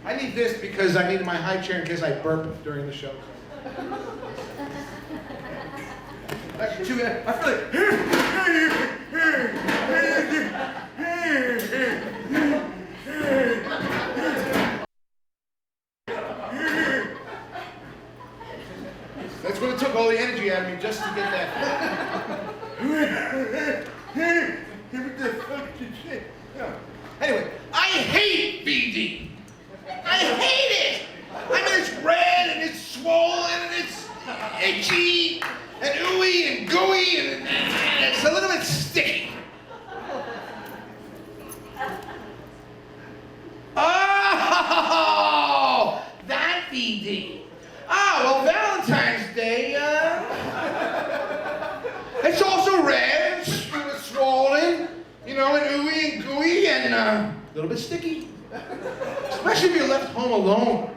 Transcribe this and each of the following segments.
I need this because I need my high chair in case I burp during the show. I feel That's what it took, all the energy out of me just to get that. Anyway, I hate VD. I hate it. I mean, it's red and it's swollen and it's itchy and ooey and gooey and it's a little bit sticky. Oh, that VD. Ah, well, Valentine's Day, it's also red, it's swollen, you know, and ooey and gooey and a little bit sticky. Especially if you're left home alone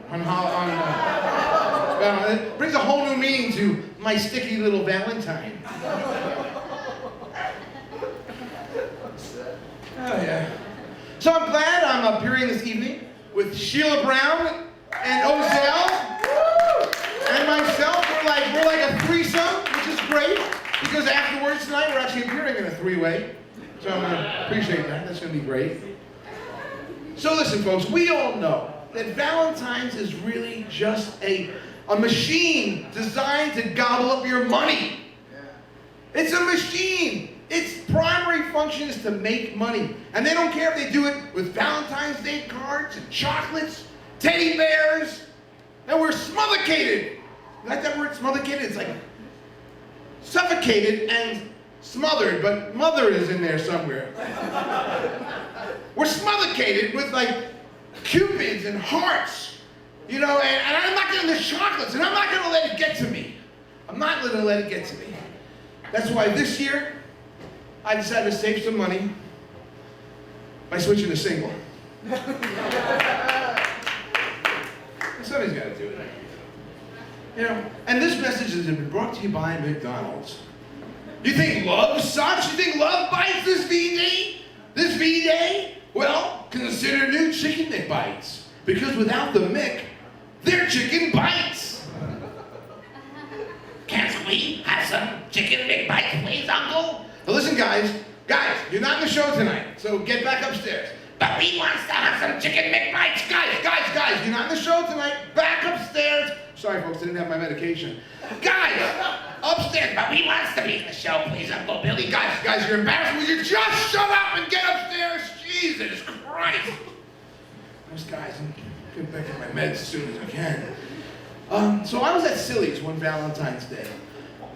it brings a whole new meaning to my sticky little Valentine. Oh, yeah. So I'm glad I'm appearing this evening with Sheila Brown and Ozell and myself. We're like a threesome, which is great, because afterwards tonight we're actually appearing in a three-way. So I'm gonna appreciate that. That's gonna be great. So listen, folks, we all know that Valentine's is really just a machine designed to gobble up your money. It's a machine. Its primary function is to make money. And they don't care if they do it with Valentine's Day cards and chocolates, teddy bears, and we're smothercated. You like that word, smothercated? It's like suffocated and smothered, but mother is in there somewhere. We're smothercated with like cupids and hearts, you know, and I'm not getting the chocolates, and I'm not gonna let it get to me. I'm not gonna let it get to me. That's why this year, I decided to save some money by switching to single. Somebody's got to do it. You know, and this message has been brought to you by McDonald's. You think love sucks? You think love bites this V-Day? This V-Day? Well, consider new Chicken McBites. Because without the Mick, they're chicken bites. Can't we have some Chicken McBites, please, Uncle? Well, listen, guys, you're not in the show tonight, so get back upstairs. But we want to have some Chicken McBites. Guys, you're not in the show tonight. Back upstairs. Sorry, folks, I didn't have my medication. Guys, upstairs, but we want us to be in the show, please, Uncle Billy. Guys, you're embarrassing. Will you just shut up and get upstairs? Jesus Christ. Those guys, I'm getting back in my meds as soon as I can. So I was at Silly's one Valentine's Day,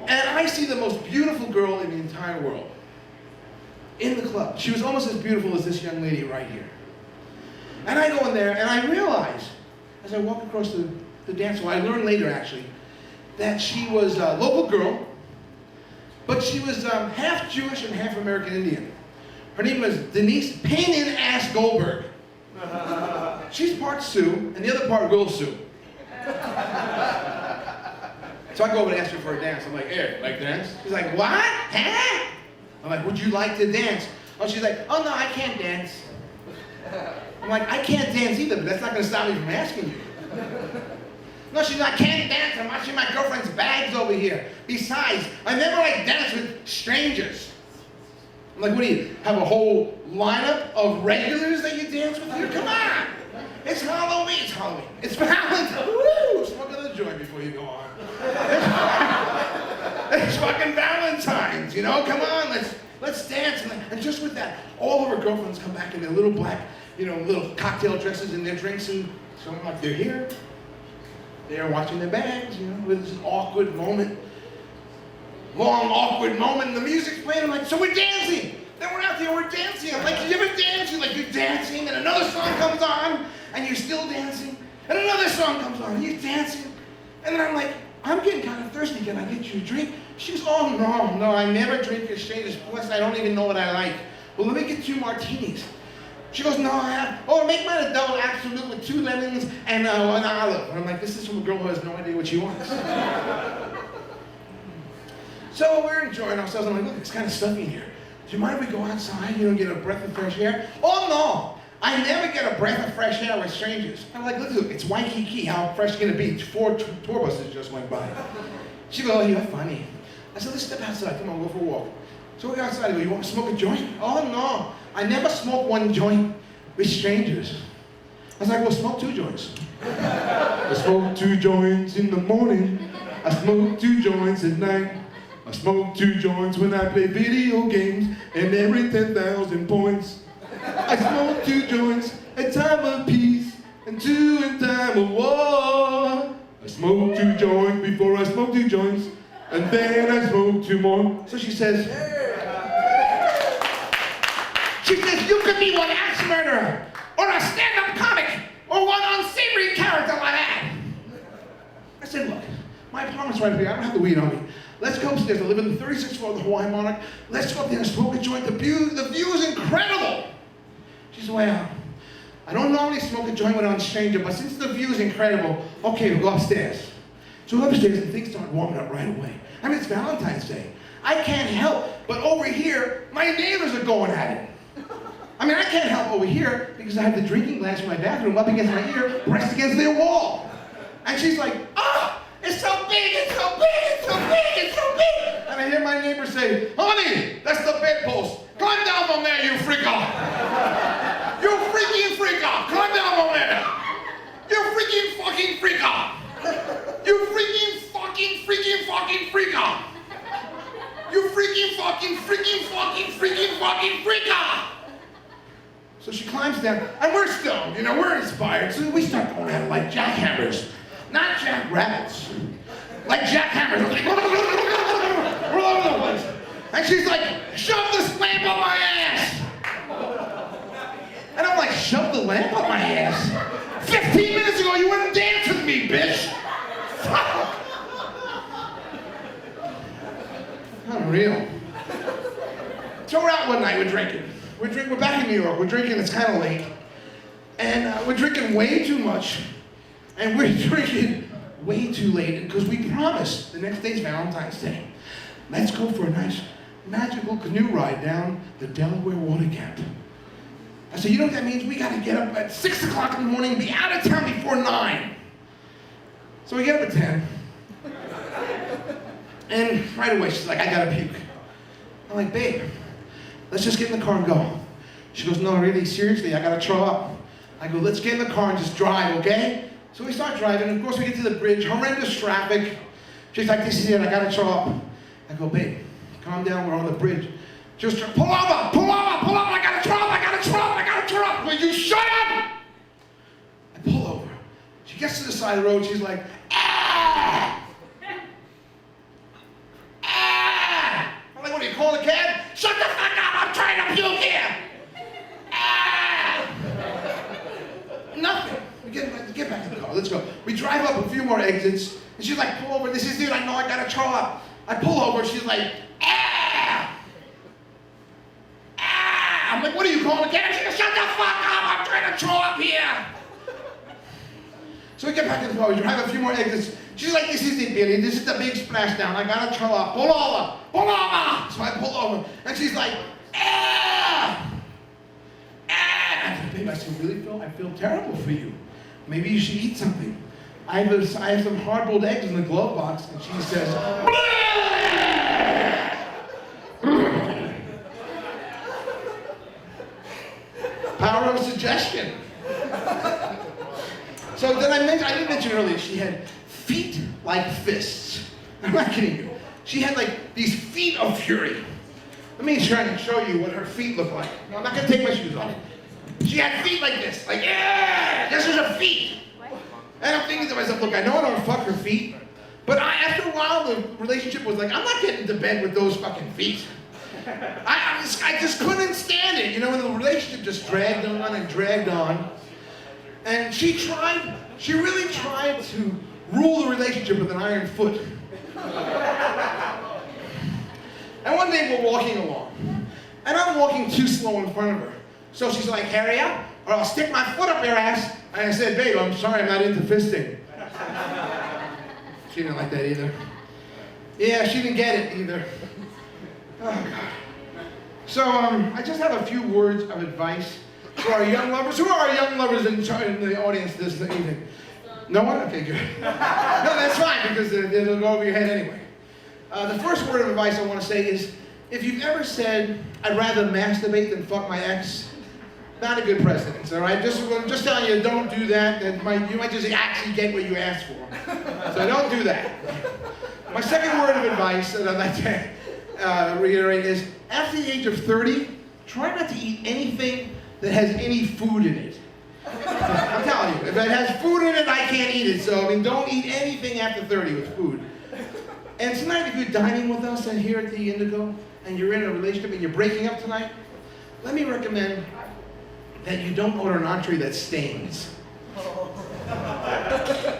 and I see the most beautiful girl in the entire world in the club. She was almost as beautiful as this young lady right here. And I go in there, and I realize, as I walk across the dance floor, I learned later actually, that she was a local girl, but she was half Jewish and half American Indian. Her name was Denise Pain-in-Ass Goldberg. She's part Sioux, and the other part will Sioux. So I go over and ask her for a dance. I'm like, hey, like dance? She's like, what? Huh? I'm like, would you like to dance? Oh, she's like, oh no, I can't dance. I'm like, I can't dance either, but that's not gonna stop me from asking you. No, she's like, I can't dance. I'm watching my girlfriend's bags over here. Besides, I never like dance with strangers. I'm like, what do you have a whole lineup of regulars that you dance with here? Come on. It's Halloween. It's Halloween. It's Valentine. Woo! Smoke another joint before you go on. It's fucking Valentine's, you know? Come on, let's dance. And just with that, all of her girlfriends come back in their little black, you know, little cocktail dresses and their drinks, and so I'm like, they're here. They're watching their bags, you know, with this awkward moment. Long, awkward moment, and the music's playing. I'm like, so we're dancing. Then we're out there, we're dancing. I'm like, you ever dancing? Like, you're dancing, and another song comes on, and you're still dancing. And another song comes on, and you're dancing. And then I'm like, I'm getting kind of thirsty. Can I get you a drink? She goes, oh, no, I never drink a stranger's. Plus, I don't even know what I like. Well, let me get 2 martinis. She goes, no, make mine a double absolute with 2 lemons and an olive. And I'm like, this is from a girl who has no idea what she wants. So we're enjoying ourselves. I'm like, look, it's kind of stuffy here. Do you mind if we go outside, you know, get a breath of fresh air? Oh, no. I never get a breath of fresh air with strangers. I'm like, look, it's Waikiki. How fresh can it be? Four tour buses just went by. She goes, oh, you're funny. I said, let's step outside. Come on, go for a walk. So we go outside. I go, you want to smoke a joint? Oh, no. I never smoke one joint with strangers. I was like, well, smoke 2 joints. I smoke 2 joints in the morning. I smoke 2 joints at night. I smoke 2 joints when I play video games and every 10,000 points. I smoke 2 joints at time of peace and 2 in time of war. I smoke 2 joints before I smoke 2 joints and then I smoke 2 more. So she says, you could be one axe murderer or a stand-up comic or one unsavory character like that. I said, look, my apartment's right up here. I don't have the weed on me. Let's go upstairs. I live in the 36th floor of the Hawaiian Monarch. Let's go up there and smoke a joint. The view is incredible. She said, well, I don't normally smoke a joint with a stranger, but since the view is incredible, okay, we'll go upstairs. So we go upstairs and things start warming up right away. I mean, it's Valentine's Day. I can't help but over here, my neighbors are going at it. I mean, I can't help over here because I have the drinking glass in my bathroom up against my ear, pressed against their wall. And she's like, oh, it's so big, it's so big, it's so big, it's so big. And I hear my neighbor say, honey, that's the bedpost. Climb down from there, you freak off. You freaking freak off. Climb down from there. You freaking fucking freak off. You freaking fucking freak off. You freaking fucking freak off. So she climbs down, and we're stoned, you know, we're inspired, so we start going at it like jackhammers. Not jackrabbits. Like jackhammers. Like, we're all over the place. And she's like, shove this lamp up my ass. And I'm like, shove the lamp up my ass? 15 minutes ago, you wouldn't dance with me, bitch. Unreal. So we're out one night, we're drinking. We're back in New York, we're drinking, it's kind of late. And we're drinking way too much. And we're drinking way too late because we promised the next day's Valentine's Day. Let's go for a nice magical canoe ride down the Delaware Water Gap. I said, you know what that means? We gotta get up at 6 o'clock in the morning and be out of town before 9. So we get up at 10. And right away, she's like, I gotta puke. I'm like, babe, let's just get in the car and go. She goes, no, really, seriously, I gotta throw up. I go, let's get in the car and just drive, okay? So we start driving, and of course we get to the bridge, horrendous traffic. She's like, this is it, I gotta throw up. I go, babe, calm down, we're on the bridge. Just pull over, I gotta throw up. Will you shut up? I pull over. She gets to the side of the road, she's like, ah! Ah! I'm like, what do you call a cab? Shut the fuck up, I'm trying to puke here! Ah! Nothing. We get back to the car, let's go. We drive up a few more exits, and she's like, pull over, this is it, I know I gotta throw up. I pull over, she's like, ah! Ah! I'm like, what are you calling a cab? She goes, shut the fuck up, I'm trying to throw up here! So we get back in the car, we drive a few more exits. She's like, this is it, Billy, this is the big splashdown, I gotta throw up, pull over! So I pull over, and she's like, ah! Ah! I said, babe, I feel terrible for you. Maybe you should eat something. I have some hard-boiled eggs in the glove box, and she says, power of suggestion. So then I didn't mention earlier, she had feet like fists. I'm not kidding you. She had like these feet of fury. Let me try and show you what her feet look like. No, I'm not gonna take my shoes off. She had feet like this, like, yeah, this is her feet. And I'm thinking to myself, look, I know I don't fuck her feet, but after a while, the relationship was like, I'm not getting to bed with those fucking feet. I just couldn't stand it, you know, and the relationship just dragged on and dragged on. And she really tried to rule the relationship with an iron foot. And one day we're walking along, and I'm walking too slow in front of her. So she's like, hurry up, or I'll stick my foot up your ass. And I said, babe, I'm sorry, I'm not into fisting. She didn't like that either. Yeah, she didn't get it either. Oh, God. So, I just have a few words of advice For our young lovers, who are our young lovers in the audience this evening? No one? Okay, good. No, that's fine, because it'll go over your head anyway. The first word of advice I want to say is, if you've ever said, I'd rather masturbate than fuck my ex, not a good precedent, all right? I'm just telling you, don't do that. You might just actually get what you asked for. So don't do that. My second word of advice that I'd like to reiterate is, after the age of 30, try not to eat anything that has any food in it. I'm telling you, if it has food in it, I can't eat it. So, don't eat anything after 30 with food. And tonight, if you're dining with us and here at the Indigo, and you're in a relationship and you're breaking up tonight, let me recommend that you don't order an entree that stains.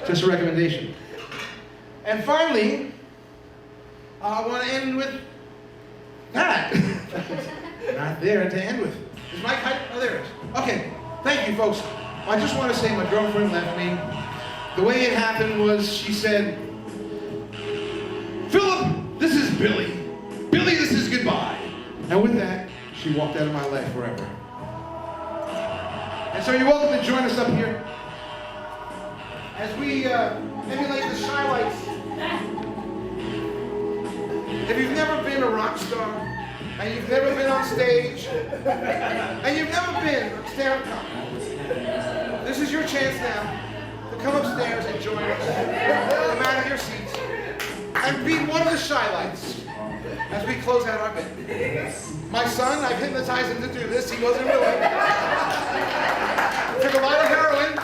Just a recommendation. And finally, I want to end with that. Not there to end with. Is my kite? Oh, there it is. Okay, thank you, folks. I just want to say my girlfriend left me. The way it happened was she said, Philip, this is Billy. Billy, this is goodbye. And with that, she walked out of my life forever. And so you're welcome to join us up here as we emulate the highlights. If you've never been a rock star, and you've never been on stage, and you've never been a stand-up comic, this is your chance now to come upstairs and join us, come out of your seats, and be one of the shylights as we close out our bit. My son, I've hypnotized him to do this. He wasn't willing. Took a lot of heroin.